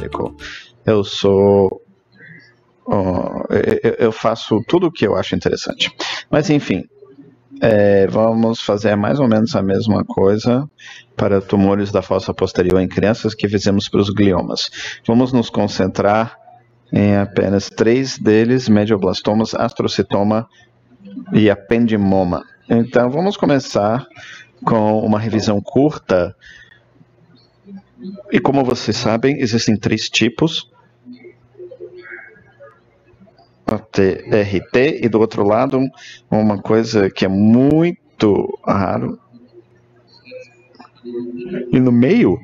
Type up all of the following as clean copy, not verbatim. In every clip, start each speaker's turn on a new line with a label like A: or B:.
A: genérico. Eu faço tudo o que eu acho interessante. Mas enfim, vamos fazer mais ou menos a mesma coisa para tumores da fossa posterior em crianças que fizemos para os gliomas. Vamos nos concentrar em apenas 3 deles: medioblastomas, astrocitoma e ependimoma. Então vamos começar com uma revisão curta. E como vocês sabem, existem 3 tipos: a TRT, e do outro lado uma coisa que é muito raro, e no meio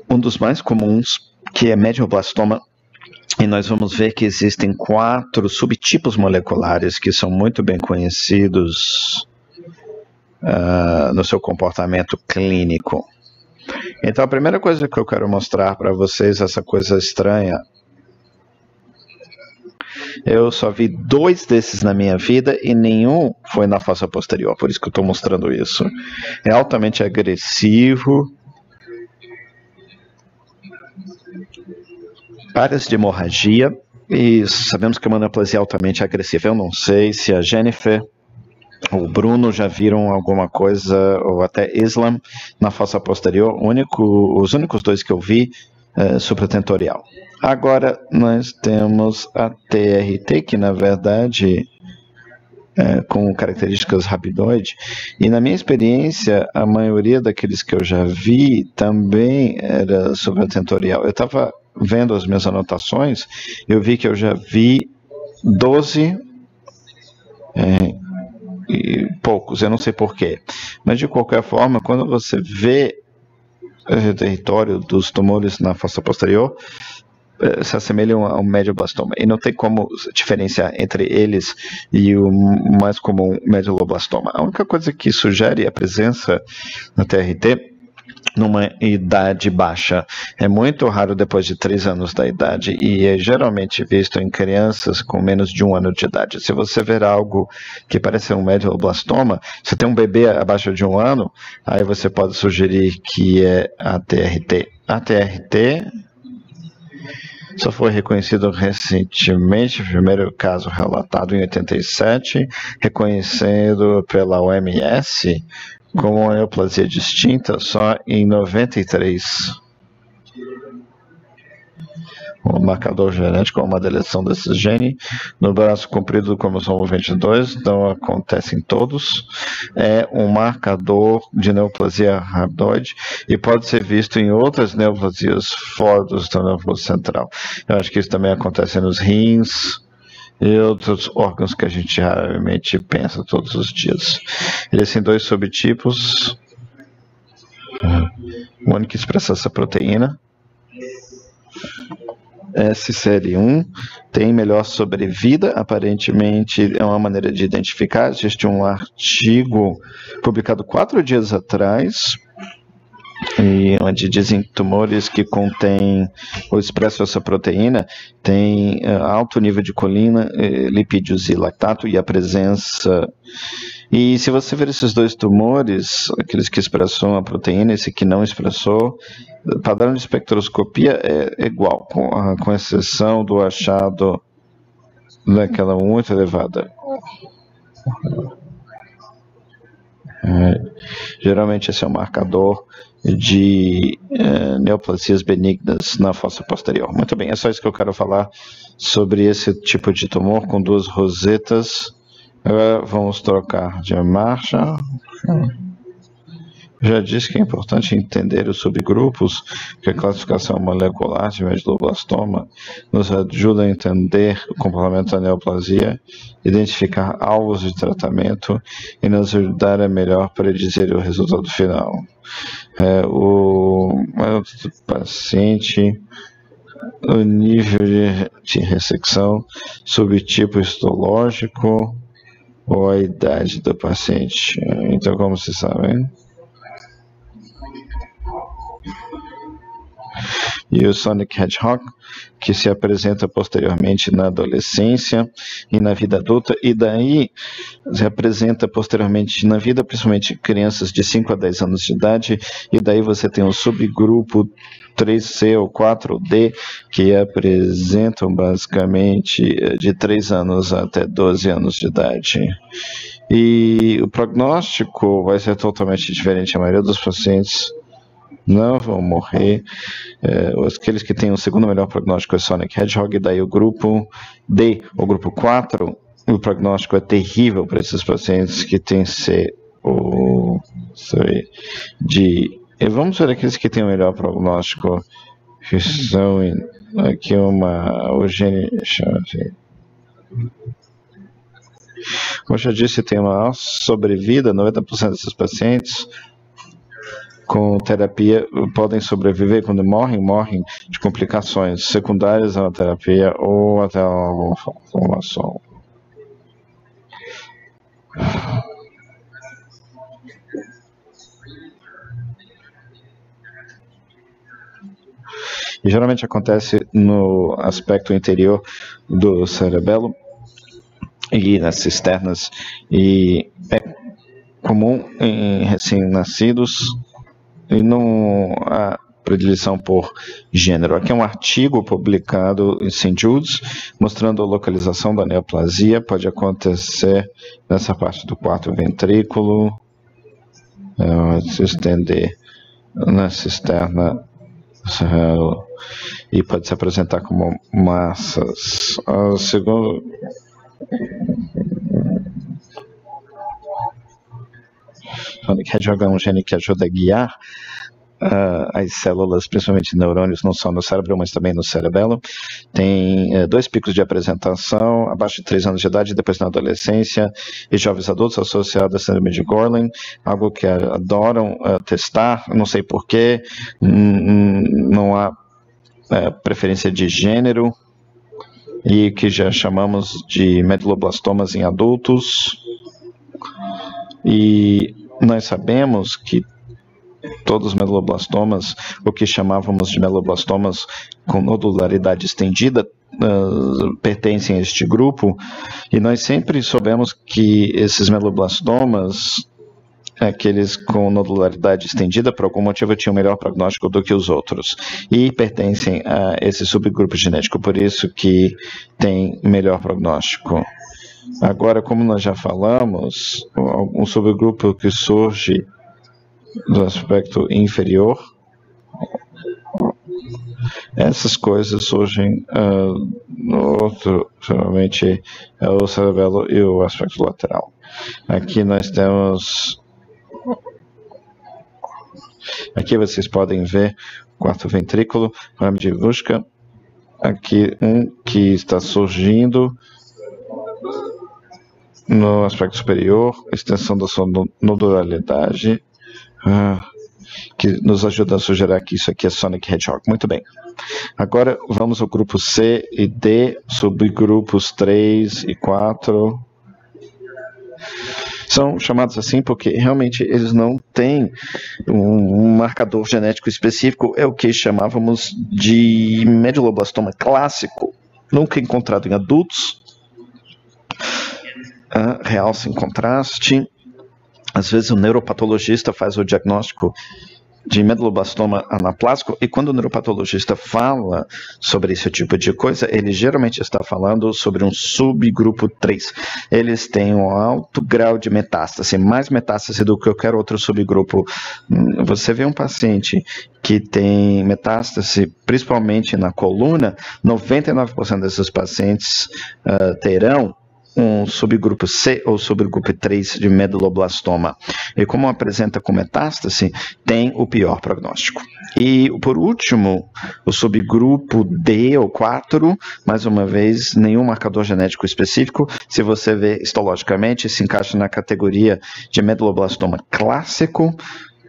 A: um dos mais comuns, que é medioblastoma. E nós vamos ver que existem 4 subtipos moleculares que são muito bem conhecidos no seu comportamento clínico. Então a primeira coisa que eu quero mostrar para vocês, essa coisa estranha. Eu só vi 2 desses na minha vida e nenhum foi na fossa posterior, por isso que eu estou mostrando isso. É altamente agressivo. Áreas de hemorragia, e sabemos que uma neoplasia é altamente agressiva. Eu não sei se a Jennifer ou o Bruno já viram alguma coisa, ou até Islam, na fossa posterior. Os únicos 2 que eu vi supratentorial. Agora nós temos a TRT, que na verdade com características rabidoide, e na minha experiência a maioria daqueles que eu já vi também era supratentorial. Eu estava vendo as minhas anotações, eu vi que eu já vi 12 e poucos, eu não sei porquê, mas de qualquer forma, quando você vê o território dos tumores na fossa posterior, se assemelham ao medioblastoma, e não tem como diferenciar entre eles e o mais comum medulloblastoma. A única coisa que sugere a presença na TRT numa idade baixa. É muito raro depois de 3 anos da idade, e é geralmente visto em crianças com menos de 1 ano de idade. Se você ver algo que parece um medulloblastoma, se tem um bebê abaixo de 1 ano, aí você pode sugerir que é a TRT. A TRT só foi reconhecido recentemente, o primeiro caso relatado em 87, reconhecido pela OMS como uma neoplasia distinta só em 93. Um marcador genético, uma deleção desse gene no braço comprido do cromossomo 22, não acontece em todos. É um marcador de neoplasia rabidoide e pode ser visto em outras neoplasias fora do sistema nervoso central. Eu acho que isso também acontece nos rins e outros órgãos que a gente raramente pensa todos os dias. Eles têm 2 subtipos. O único que expressa essa proteína, SCL1, tem melhor sobrevida, aparentemente é uma maneira de identificar. Existe um artigo publicado 4 dias atrás, onde dizem que tumores que contêm ou expressam essa proteína têm alto nível de colina, lipídios e lactato, e a presença. E se você ver esses 2 tumores, aqueles que expressam a proteína, esse que não expressou, o padrão de espectroscopia é igual, com exceção do achado daquela muito elevada. Geralmente esse é um marcador de neoplasias benignas na fossa posterior. Muito bem, é só isso que eu quero falar sobre esse tipo de tumor com 2 rosetas. Agora vamos trocar de marcha. Já disse que é importante entender os subgrupos, que a classificação molecular de medulloblastoma nos ajuda a entender o comportamento da neoplasia, identificar alvos de tratamento e nos ajudar a melhor predizer o resultado final. O paciente, o nível de ressecção, subtipo histológico ou a idade do paciente. Então, como vocês sabem, e o Sonic Hedgehog, que se apresenta posteriormente na adolescência e na vida adulta, e daí se apresenta posteriormente na vida, principalmente crianças de 5 a 10 anos de idade, e daí você tem o subgrupo 3C ou 4D, que apresentam basicamente de 3 anos até 12 anos de idade. E o prognóstico vai ser totalmente diferente. A maioria dos pacientes não vão morrer. Aqueles que têm o segundo melhor prognóstico é Sonic Hedgehog, e daí o grupo D, o grupo 4, o prognóstico é terrível para esses pacientes que têm C ou D. E vamos ver aqueles que têm o melhor prognóstico, que são aqui uma como eu já disse, tem uma sobrevida. 90% desses pacientes com terapia podem sobreviver. Quando morrem de complicações secundárias à terapia ou até alguma formação. E geralmente acontece no aspecto interior do cerebelo e nas cisternas, e é comum em recém-nascidos e não há predileção por gênero. Aqui é um artigo publicado em St. Jude's mostrando a localização da neoplasia. Pode acontecer nessa parte do quarto ventrículo, se estender na cisterna e pode se apresentar como massas. Segundo Sonic Hedgehog é um gene que ajuda a guiar as células, principalmente neurônios, não só no cérebro, mas também no cerebelo. Tem 2 picos de apresentação, abaixo de 3 anos de idade, depois na adolescência, e jovens adultos associados a síndrome de Gorlin, algo que adoram testar, não sei porquê, não há preferência de gênero, e que já chamamos de meduloblastomas em adultos. E nós sabemos que todos os meduloblastomas, o que chamávamos de meduloblastomas com nodularidade estendida, pertencem a este grupo, e nós sempre soubemos que esses meduloblastomas, aqueles com nodularidade estendida, por algum motivo tinham melhor prognóstico do que os outros, e pertencem a esse subgrupo genético, por isso que tem melhor prognóstico. Agora, como nós já falamos, um subgrupo que surge do aspecto inferior, essas coisas surgem no outro, geralmente é o cerebelo e o aspecto lateral. Aqui nós temos, aqui vocês podem ver o quarto ventrículo, ramo de Vushka, aqui um que está surgindo no aspecto superior, extensão da sua nodularidade, que nos ajuda a sugerir que isso aqui é Sonic Hedgehog. Muito bem. Agora vamos ao grupo C e D, subgrupos 3 e 4. São chamados assim porque realmente eles não têm um marcador genético específico, é o que chamávamos de meduloblastoma clássico, nunca encontrado em adultos, realça em contraste. Às vezes o neuropatologista faz o diagnóstico de meduloblastoma anaplásico, e quando o neuropatologista fala sobre esse tipo de coisa, ele geralmente está falando sobre um subgrupo 3. Eles têm um alto grau de metástase, mais metástase do que qualquer outro subgrupo. Você vê um paciente que tem metástase, principalmente na coluna, 99% desses pacientes terão um subgrupo C ou subgrupo 3 de meduloblastoma. E como apresenta com metástase, tem o pior prognóstico. E, por último, o subgrupo D ou 4, mais uma vez, nenhum marcador genético específico. Se você vê histologicamente, se encaixa na categoria de meduloblastoma clássico,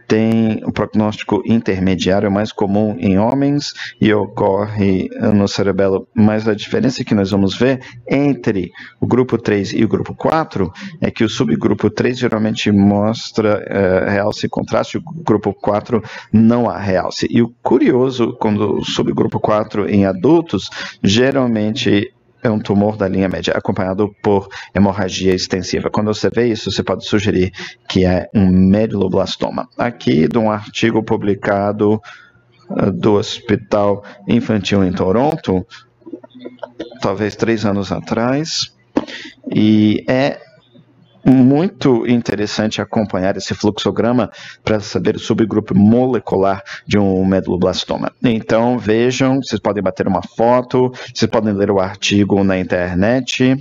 A: tem um prognóstico intermediário mais comum em homens e ocorre no cerebelo, mas a diferença que nós vamos ver entre o grupo 3 e o grupo 4 é que o subgrupo 3 geralmente mostra realce e contraste, o grupo 4 não há realce. E o curioso, quando o subgrupo 4 em adultos, geralmente é um tumor da linha média, acompanhado por hemorragia extensiva. Quando você vê isso, você pode sugerir que é um medulloblastoma. Aqui, de um artigo publicado do Hospital Infantil em Toronto, talvez 3 anos atrás, e é muito interessante acompanhar esse fluxograma para saber o subgrupo molecular de um medulloblastoma. Então, vejam, vocês podem bater uma foto, vocês podem ler o artigo na internet.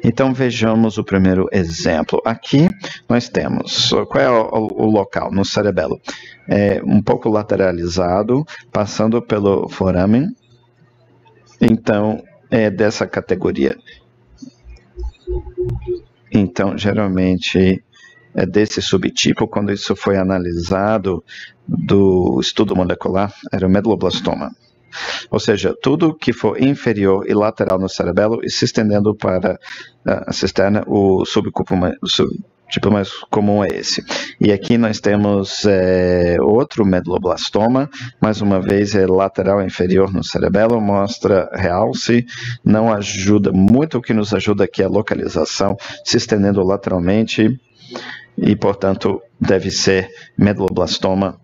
A: Então, vejamos o primeiro exemplo. Aqui, nós temos, qual é o local? No cerebelo. É um pouco lateralizado, passando pelo foramen. Então, é dessa categoria. Então, geralmente, é desse subtipo, quando isso foi analisado do estudo molecular, era o medulloblastoma. Ou seja, tudo que for inferior e lateral no cerebelo e se estendendo para a cisterna, o subtipo mais comum é esse. E aqui nós temos outro medulloblastoma, mais uma vez é lateral inferior no cerebelo, mostra realce, não ajuda muito, o que nos ajuda aqui é a localização, se estendendo lateralmente e, portanto, deve ser medulloblastoma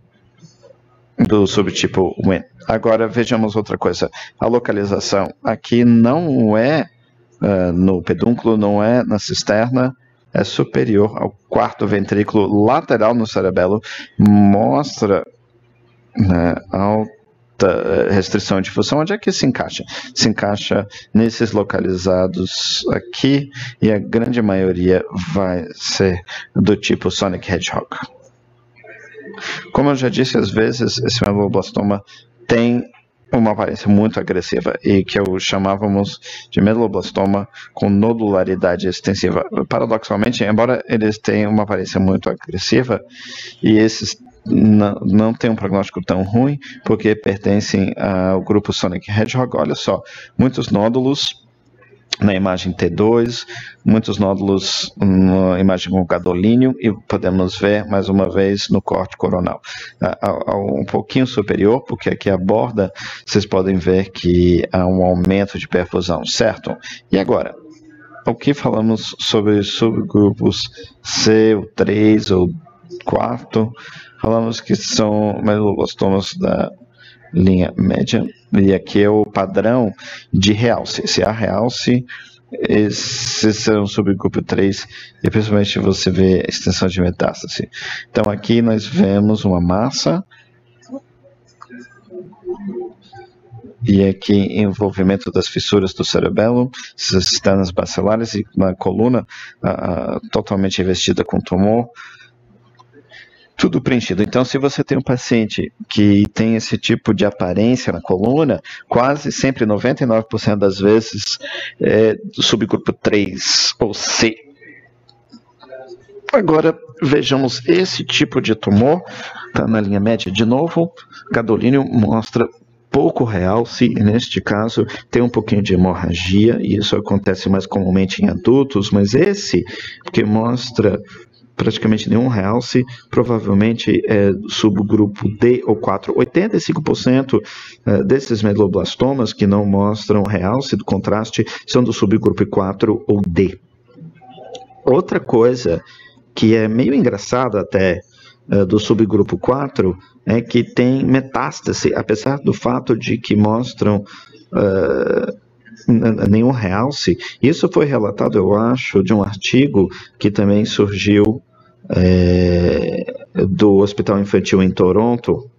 A: do subtipo WIN. Agora vejamos outra coisa, a localização aqui não é no pedúnculo, não é na cisterna, é superior ao quarto ventrículo lateral no cerebelo, mostra alta restrição de difusão. Onde é que se encaixa? Se encaixa nesses localizados aqui, e a grande maioria vai ser do tipo Sonic Hedgehog. Como eu já disse, às vezes esse medulloblastoma tem uma aparência muito agressiva e que chamávamos de medulloblastoma com nodularidade extensiva. Paradoxalmente, embora eles tenham uma aparência muito agressiva, e esses não têm um prognóstico tão ruim, porque pertencem ao grupo Sonic Hedgehog. Olha só, muitos nódulos na imagem T2, muitos nódulos na imagem com gadolínio, e podemos ver mais uma vez no corte coronal. Um pouquinho superior, porque aqui a borda, vocês podem ver que há um aumento de perfusão, certo? E agora, o que falamos sobre subgrupos C, ou 3, ou 4? Falamos que são meduloblastomas da linha média, e aqui é o padrão de realce. Se há realce, esse é um subgrupo 3, e principalmente você vê a extensão de metástase. Então aqui nós vemos uma massa, e aqui envolvimento das fissuras do cerebelo, cisternas bacilares, e na coluna totalmente revestida com tumor, tudo preenchido. Então, se você tem um paciente que tem esse tipo de aparência na coluna, quase sempre, 99% das vezes, é do subgrupo 3 ou C. Agora, vejamos esse tipo de tumor, está na linha média de novo, gadolínio mostra pouco realce, e neste caso tem um pouquinho de hemorragia, e isso acontece mais comumente em adultos, mas esse que mostra praticamente nenhum realce, provavelmente é subgrupo D ou 4. 85% desses meduloblastomas que não mostram realce do contraste são do subgrupo 4 ou D. Outra coisa que é meio engraçada até do subgrupo 4 é que tem metástase, apesar do fato de que mostram nenhum realce. Isso foi relatado, eu acho, de um artigo que também surgiu do Hospital Infantil em Toronto,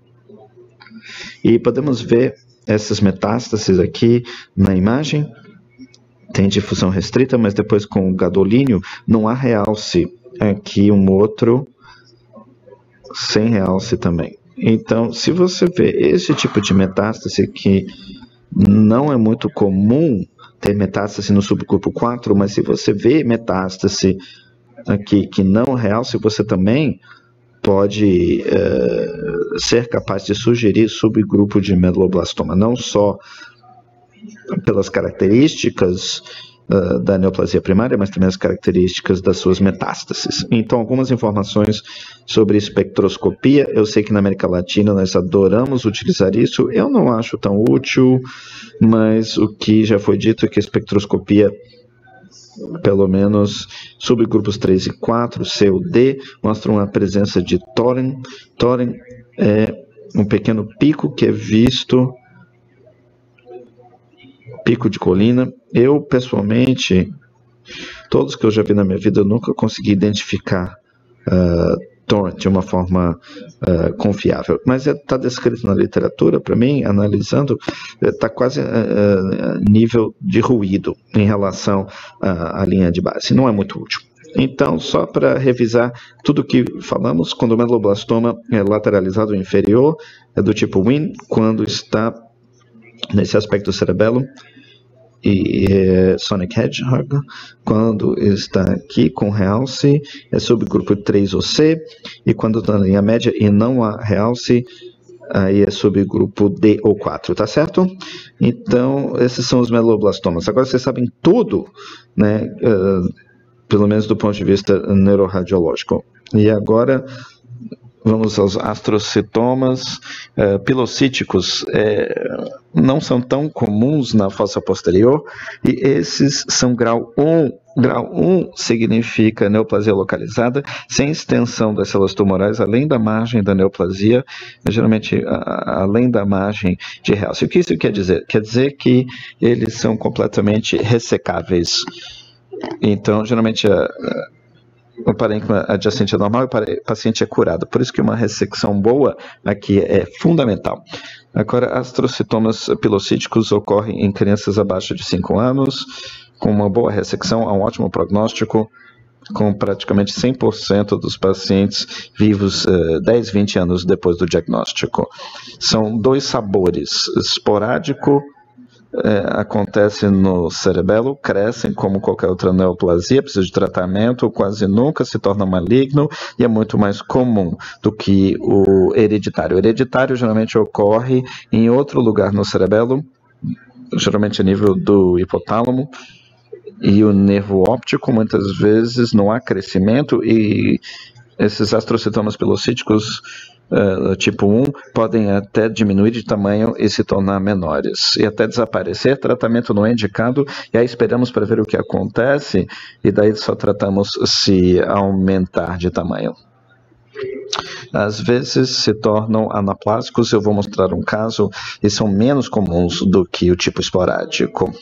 A: e podemos ver essas metástases aqui na imagem. Tem difusão restrita, mas depois com o gadolínio não há realce. Aqui um outro sem realce também. Então, se você vê esse tipo de metástase, que não é muito comum ter metástase no subgrupo 4, mas se você vê metástase aqui que não realce, você também pode ser capaz de sugerir subgrupo de medulloblastoma, não só pelas características da neoplasia primária, mas também as características das suas metástases. Então, algumas informações sobre espectroscopia. Eu sei que na América Latina nós adoramos utilizar isso. Eu não acho tão útil, mas o que já foi dito é que a espectroscopia, pelo menos subgrupos 3 e 4, C ou D, mostram a presença de Thorin. Thorin é um pequeno pico que é visto, pico de colina. Eu, pessoalmente, todos que eu já vi na minha vida, eu nunca consegui identificar Thorin de uma forma confiável. Mas está descrito na literatura, para mim, analisando, está quase nível de ruído em relação à linha de base. Não é muito útil. Então, só para revisar tudo que falamos, quando o medulloblastoma é lateralizado inferior, é do tipo Win, quando está nesse aspecto cerebelo, e Sonic Hedgehog, quando está aqui com realce, é subgrupo 3 ou C, e quando está na linha média e não há realce, aí é subgrupo D ou 4, tá certo? Então, esses são os medulloblastomas. Agora vocês sabem tudo, né, pelo menos do ponto de vista neuroradiológico. E agora vamos aos astrocitomas pilocíticos. Não são tão comuns na fossa posterior, e esses são grau 1. Grau 1 significa neoplasia localizada, sem extensão das células tumorais, além da margem da neoplasia, geralmente além da margem de realce. O que isso quer dizer? Quer dizer que eles são completamente ressecáveis. Então, geralmente, o parênquima adjacente é normal e o paciente é curado. Por isso que uma ressecção boa aqui é fundamental. Agora, astrocitomas pilocíticos ocorrem em crianças abaixo de 5 anos, com uma boa ressecção, há um ótimo prognóstico, com praticamente 100% dos pacientes vivos 10, 20 anos depois do diagnóstico. São 2 sabores, esporádico, acontece no cerebelo, crescem como qualquer outra neoplasia, precisa de tratamento, quase nunca se torna maligno e é muito mais comum do que o hereditário. O hereditário geralmente ocorre em outro lugar no cerebelo, geralmente a nível do hipotálamo, e o nervo óptico, muitas vezes não há crescimento, e esses astrocitomas pilocíticos tipo 1 podem até diminuir de tamanho e se tornar menores, e até desaparecer. Tratamento não é indicado, e aí esperamos para ver o que acontece, e daí só tratamos se aumentar de tamanho. Às vezes se tornam anaplásicos. Eu vou mostrar um caso, e são menos comuns do que o tipo esporádico.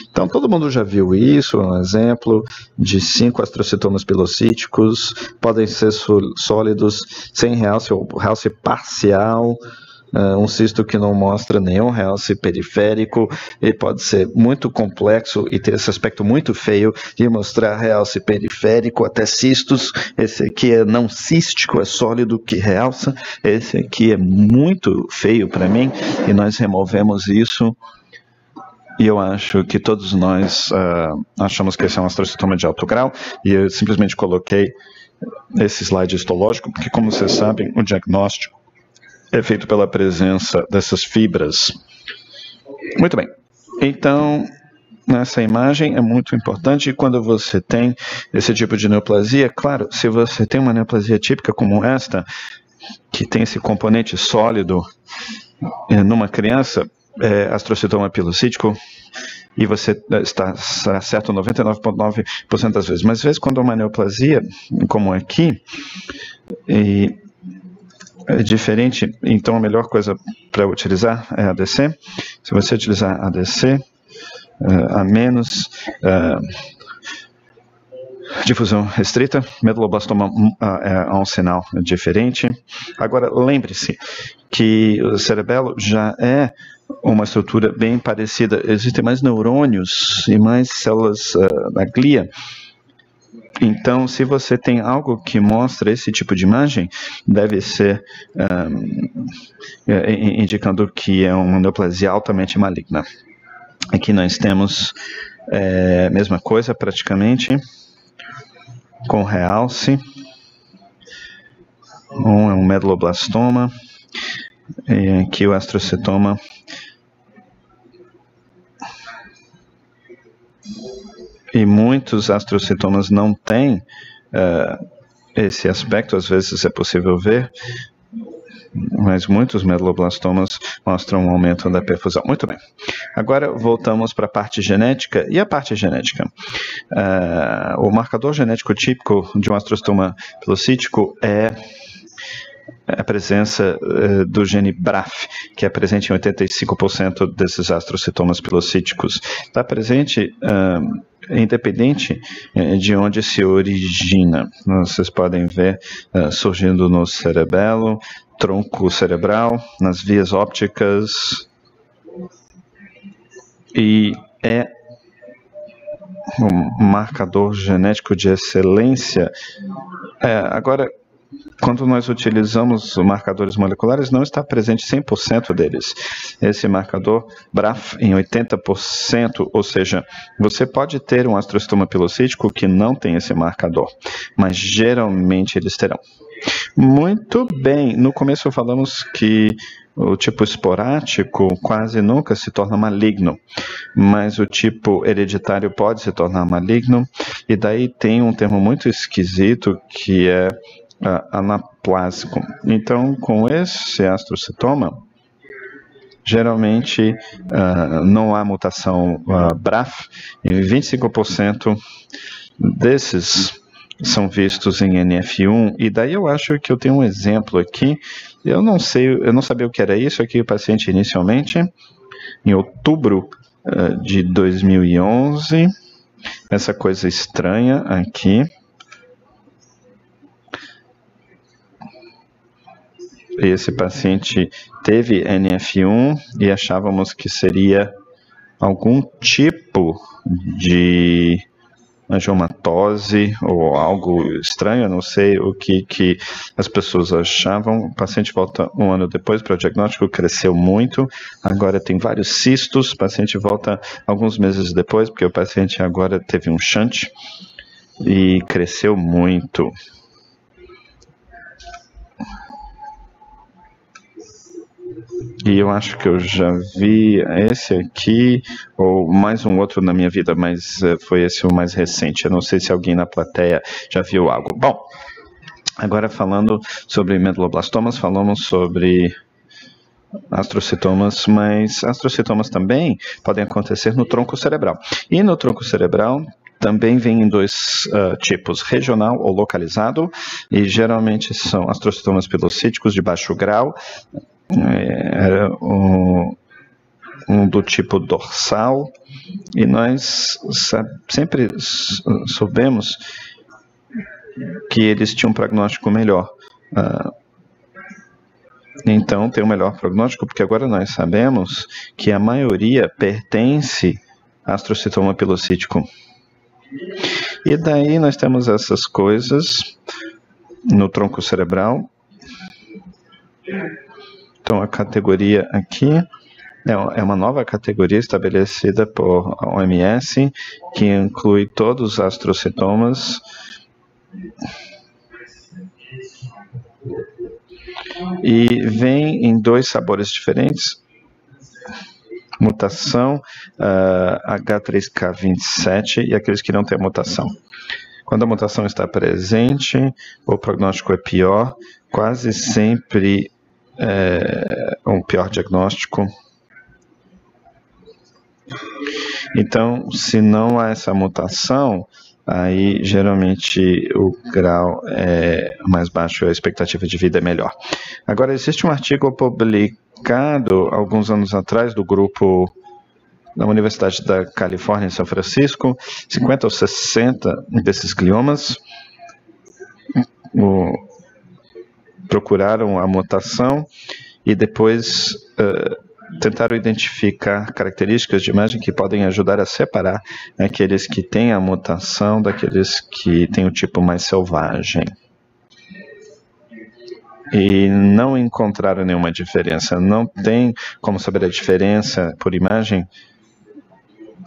A: Então, todo mundo já viu isso, um exemplo de 5 astrocitomas pilocíticos, podem ser sólidos, sem realce ou realce parcial, um cisto que não mostra nenhum realce periférico. Ele pode ser muito complexo e ter esse aspecto muito feio de mostrar realce periférico, até cistos. Esse aqui é não cístico, é sólido que realça. Esse aqui é muito feio para mim, e nós removemos isso. E eu acho que todos nós achamos que esse é um astrocitoma de alto grau, e eu simplesmente coloquei esse slide histológico, porque, como vocês sabem, o diagnóstico é feito pela presença dessas fibras. Muito bem. Então, nessa imagem é muito importante quando você tem esse tipo de neoplasia. Claro, se você tem uma neoplasia típica como esta, que tem esse componente sólido numa criança, astrocitoma pilocítico, e você está certo 99,9% das vezes. Mas às vezes, quando é uma neoplasia, como aqui, é diferente, então a melhor coisa para utilizar é ADC. Se você utilizar ADC, a menos difusão restrita, medulloblastoma é um sinal diferente. Agora, lembre-se que o cerebelo já é uma estrutura bem parecida. Existem mais neurônios e mais células na glia. Então, se você tem algo que mostra esse tipo de imagem, deve ser indicando que é uma neoplasia altamente maligna. Aqui nós temos a mesma coisa praticamente, com realce. Um é um meduloblastoma, e aqui o astrocitoma. E muitos astrocitomas não têm esse aspecto, às vezes é possível ver, mas muitos meduloblastomas mostram um aumento da perfusão. Muito bem. Agora voltamos para a parte genética. E a parte genética? O marcador genético típico de um astrocitoma pilocítico é a presença do gene BRAF, que é presente em 85% desses astrocitomas pilocíticos. Está presente independente de onde se origina. Vocês podem ver surgindo no cerebelo, tronco cerebral, nas vias ópticas, e é um marcador genético de excelência. Agora, quando nós utilizamos marcadores moleculares, não está presente 100% deles. Esse marcador BRAF em 80%, ou seja, você pode ter um astrocitoma pilocítico que não tem esse marcador, mas geralmente eles terão. Muito bem, no começo falamos que o tipo esporádico quase nunca se torna maligno, mas o tipo hereditário pode se tornar maligno, e daí tem um termo muito esquisito que é anaplásico. Então, com esse astrocitoma, geralmente não há mutação BRAF, e 25% desses são vistos em NF1, e daí eu acho que eu tenho um exemplo aqui. Eu não sabia o que era isso aqui. O paciente inicialmente, em outubro de 2011, essa coisa estranha aqui. Esse paciente teve NF1 e achávamos que seria algum tipo de angiomatose ou algo estranho, não sei o que as pessoas achavam. O paciente volta um ano depois para o diagnóstico, cresceu muito, agora tem vários cistos. O paciente volta alguns meses depois, porque o paciente agora teve um shunt e cresceu muito. E eu acho que eu já vi esse aqui, ou mais um outro na minha vida, mas foi esse o mais recente. Eu não sei se alguém na plateia já viu algo. Bom, agora falando sobre meduloblastomas, falamos sobre astrocitomas, mas astrocitomas também podem acontecer no tronco cerebral. E no tronco cerebral também vem em dois tipos, regional ou localizado, e geralmente são astrocitomas pilocíticos de baixo grau. Era um do tipo dorsal, e nós sempre soubemos que eles tinham um prognóstico melhor. Então tem um melhor prognóstico, porque agora nós sabemos que a maioria pertence a astrocitoma pilocítico. E daí nós temos essas coisas no tronco cerebral. Então, a categoria aqui é uma nova categoria estabelecida por OMS, que inclui todos os astrocitomas. E vem em dois sabores diferentes. Mutação H3K27 e aqueles que não têm mutação. Quando a mutação está presente, o prognóstico é pior, quase sempre um pior diagnóstico. Então, se não há essa mutação, aí geralmente o grau é mais baixo e a expectativa de vida é melhor. Agora, existe um artigo publicado alguns anos atrás do grupo da Universidade da Califórnia em São Francisco, 50 ou 60 desses gliomas procuraram a mutação e depois tentaram identificar características de imagem que podem ajudar a separar aqueles que têm a mutação daqueles que têm o tipo mais selvagem. E não encontraram nenhuma diferença. Não tem como saber a diferença por imagem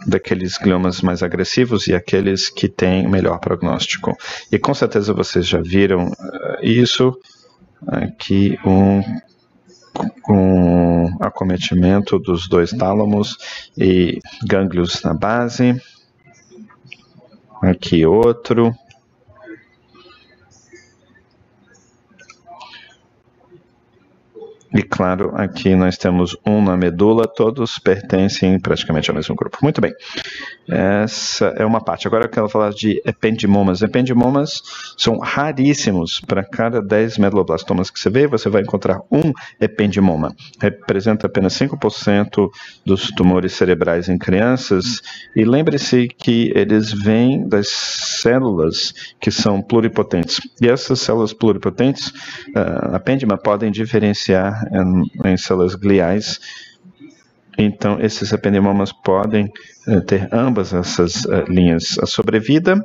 A: daqueles gliomas mais agressivos e aqueles que têm melhor prognóstico. E com certeza vocês já viram isso. aqui com acometimento dos dois tálamos e gânglios na base. Aqui outro. E claro, aqui nós temos um na medula, todos pertencem praticamente ao mesmo grupo. Muito bem, essa é uma parte. Agora eu quero falar de ependimomas. Ependimomas são raríssimos. Para cada 10 meduloblastomas que você vê, você vai encontrar um ependimoma. Representa apenas 5% dos tumores cerebrais em crianças. E lembre-se que eles vêm das células que são pluripotentes. E essas células pluripotentes, a ependima, podem diferenciar em células gliais. Então, esses ependimomas podem ter ambas essas linhas. A sobrevida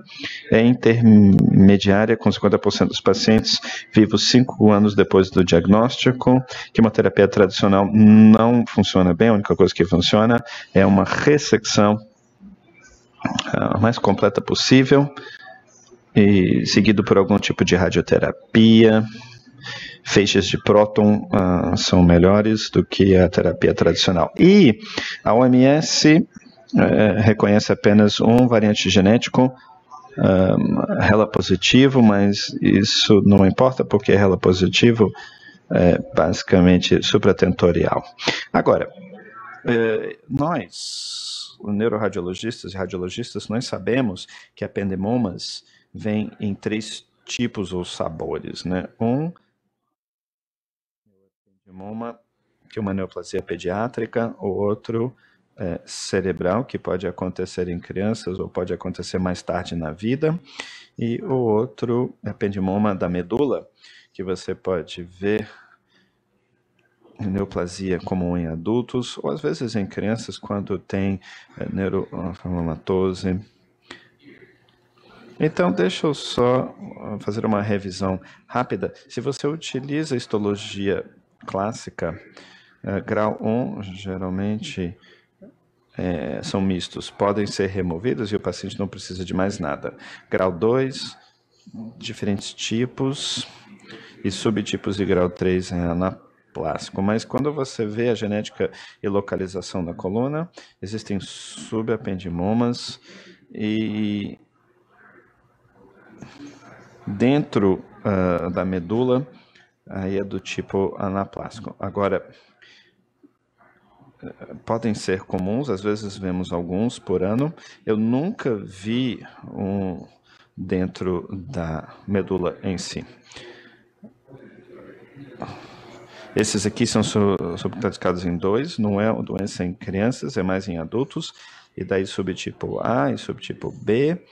A: é intermediária, com 50% dos pacientes vivos 5 anos depois do diagnóstico. Quimioterapia tradicional não funciona bem, a única coisa que funciona é uma ressecção a mais completa possível, e seguido por algum tipo de radioterapia. Feixes de próton são melhores do que a terapia tradicional. E a OMS reconhece apenas um variante genético, HeLa positivo, mas isso não importa porque HeLa positivo é basicamente supratentorial. Agora, nós, neuroradiologistas e radiologistas, nós sabemos que ependimomas vêm em 3 tipos ou sabores, né? Ependimoma, que é uma neoplasia pediátrica, o outro cerebral, que pode acontecer em crianças ou pode acontecer mais tarde na vida, e o outro ependimoma da medula, que você pode ver neoplasia comum em adultos, ou às vezes em crianças quando tem neurofibromatosis. Então, deixa eu só fazer uma revisão rápida. Se você utiliza a histologia clássica, grau 1, geralmente são mistos, podem ser removidos e o paciente não precisa de mais nada. Grau 2, diferentes tipos e subtipos de grau 3 é anaplásico. Mas quando você vê a genética e localização da coluna, existem subependimomas e dentro da medula, aí é do tipo anaplásico. Agora, podem ser comuns, às vezes vemos alguns por ano. Eu nunca vi um dentro da medula em si. Esses aqui são subclasificados em 2, não é uma doença em crianças, é mais em adultos. E daí subtipo A e subtipo B.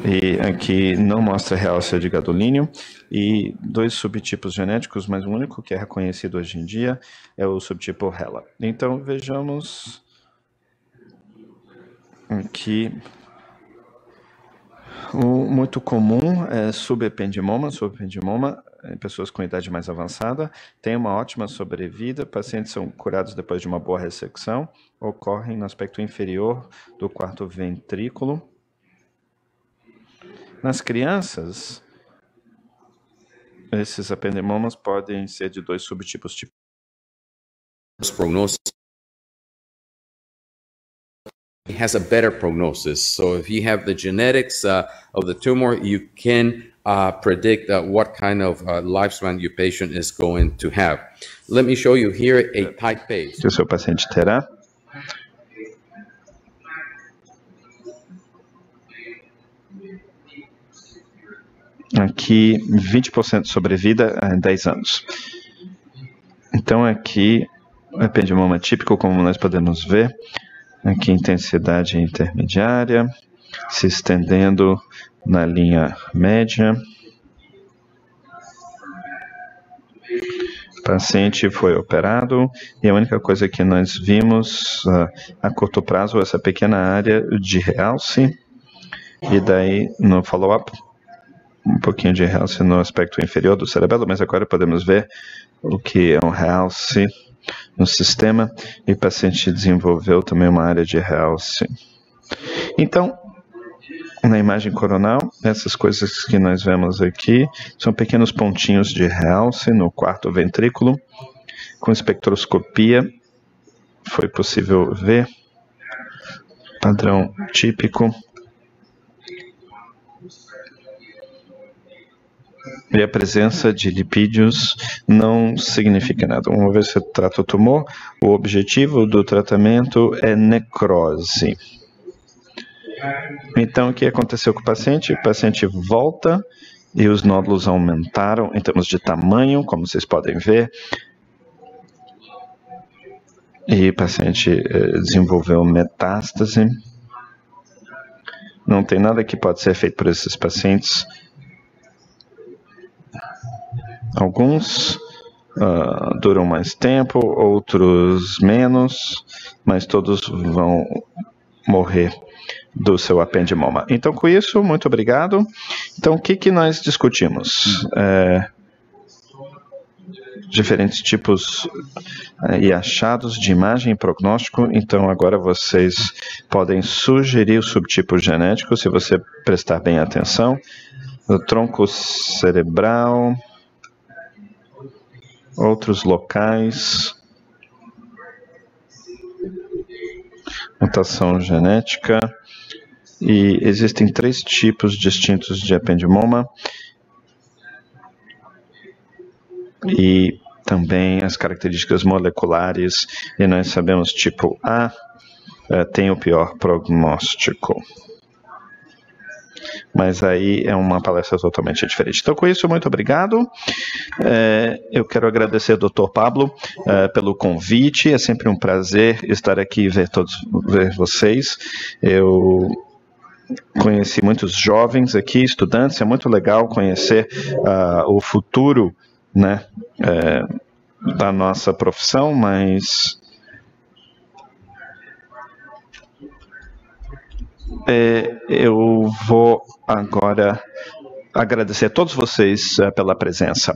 A: E aqui não mostra realce de gadolínio. E 2 subtipos genéticos, mas o único que é reconhecido hoje em dia é o subtipo HeLa. Então, vejamos aqui. O muito comum é subependimoma em pessoas com idade mais avançada, tem uma ótima sobrevida, pacientes são curados depois de uma boa ressecção, ocorrem no aspecto inferior do quarto ventrículo. Nas crianças, esses ependimomas podem ser de 2 subtipos.
B: Prognosis has a better prognosis. So if you have the genetics of the tumor, you can predict what kind of lifespan your patient is going to have. Let me show you here a type-based.
A: Que o seu paciente terá. Aqui, 20% de sobrevida em 10 anos. Então, aqui, o ependimoma típico, como nós podemos ver, aqui intensidade intermediária, se estendendo na linha média. O paciente foi operado e a única coisa que nós vimos a curto prazo é essa pequena área de realce. E daí, no follow-up, um pouquinho de realce no aspecto inferior do cerebelo, mas agora podemos ver o que é um realce no sistema, e o paciente desenvolveu também uma área de realce. Então, na imagem coronal, essas coisas que nós vemos aqui são pequenos pontinhos de realce no quarto ventrículo. Com espectroscopia, foi possível ver padrão típico. E a presença de lipídios não significa nada. Uma vez que você trata o tumor, o objetivo do tratamento é necrose. Então, o que aconteceu com o paciente? O paciente volta e os nódulos aumentaram em termos de tamanho, como vocês podem ver. E o paciente desenvolveu metástase. Não tem nada que pode ser feito por esses pacientes. Alguns duram mais tempo, outros menos, mas todos vão morrer do seu ependimoma. Então, com isso, muito obrigado. Então, o que nós discutimos? Diferentes tipos e achados de imagem e prognóstico. Então, agora vocês podem sugerir o subtipo genético, se você prestar bem atenção. O tronco cerebral, outros locais, mutação genética, e existem 3 tipos distintos de ependimoma, e também as características moleculares, e nós sabemos tipo A tem o pior prognóstico. Mas aí é uma palestra totalmente diferente. Então, com isso, muito obrigado. Eu quero agradecer ao Dr. Pablo pelo convite. É sempre um prazer estar aqui e ver vocês. Eu conheci muitos jovens aqui, estudantes. É muito legal conhecer o futuro, né, da nossa profissão, mas eu vou agora agradecer a todos vocês pela presença.